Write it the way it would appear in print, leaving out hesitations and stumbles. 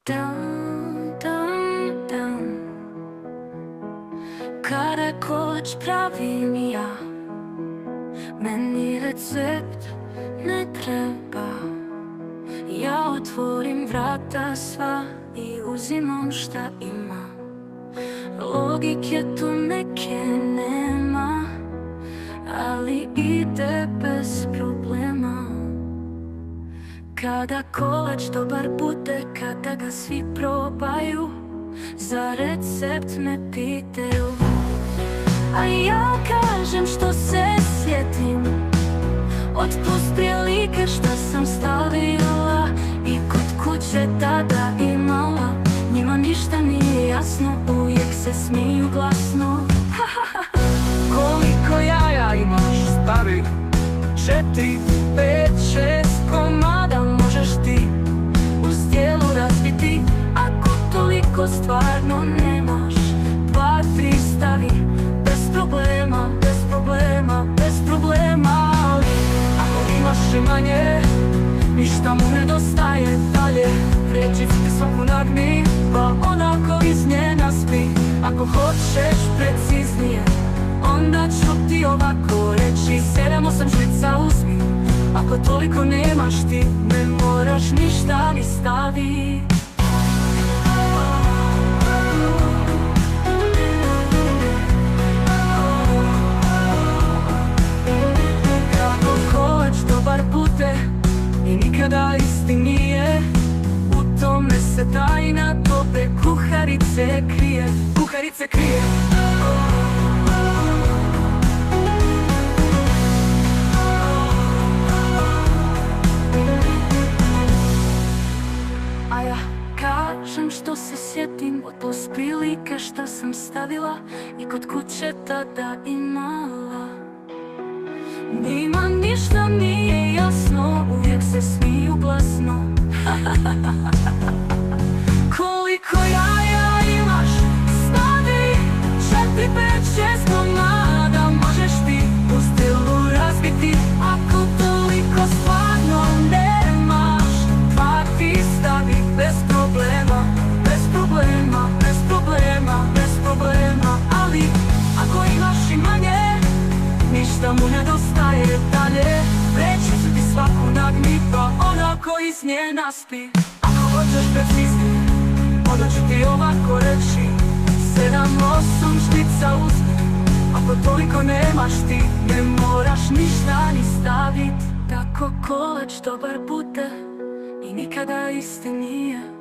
Dan, dan, dan. Kada kolač pravim ja, meni recept ne treba. Ja otvorim vrata sva i uzimam šta ima. Logike tu neke nema, ali ide bez problema. Kada kolač dobar bude, kada ga svi probaju, za recept me pitaju, a ja kažem što se sjetim od plus prilike šta sam stavila i kod kuće tada imala. Njima ništa nije jasno, uvijek se smiju glasno. Koliko jaja imaš, stavi 4, 5, 6 komada možeš ti uz tijelu razbiti. Ako toliko stvarno nemaš, 2, 3 stavi bez problema, bez problema, bez problema. Ali ako imaš i manje, ništa mu nedostaje dalje. Vrećicu svaku nagni, pa onako iz nje naspi. Ako hoćeš preciznije, onda ću ti ovako reći 7-8 žlica uzmi. Ako toliko nemaš ti, ne moraš ništa ni stavi. Kako kolač dobar bude i nikada isti nije, u tome se tajna dobre kuharice krije. Kuharice krije. A ja kažem što se sjetim od plus prilike šta sam stavila i kod kuće tada imala. Njima ništa nije jasno, uvijek se smiju glasno. Koliko jaja imaš, stavi 4, 5, 6 komada možeš ti uz tijelu razbiti. Ako toliko stvarno nemaš, 2 ti stavi bez problema, bez problema, bez problema, bez problema. Ali ako imaš i manje, ništa mu nedostaje dalje. Vrećicu ti svaku nagni, pa onako iz nje naspi. Ako hoćeš preciznije, onda ću ti ovako reći 7-8 žlica uzmi. Ako toliko nemaš ti, ne moraš ništa ni stavit. Tako kolač dobar bude i nikada isti nije.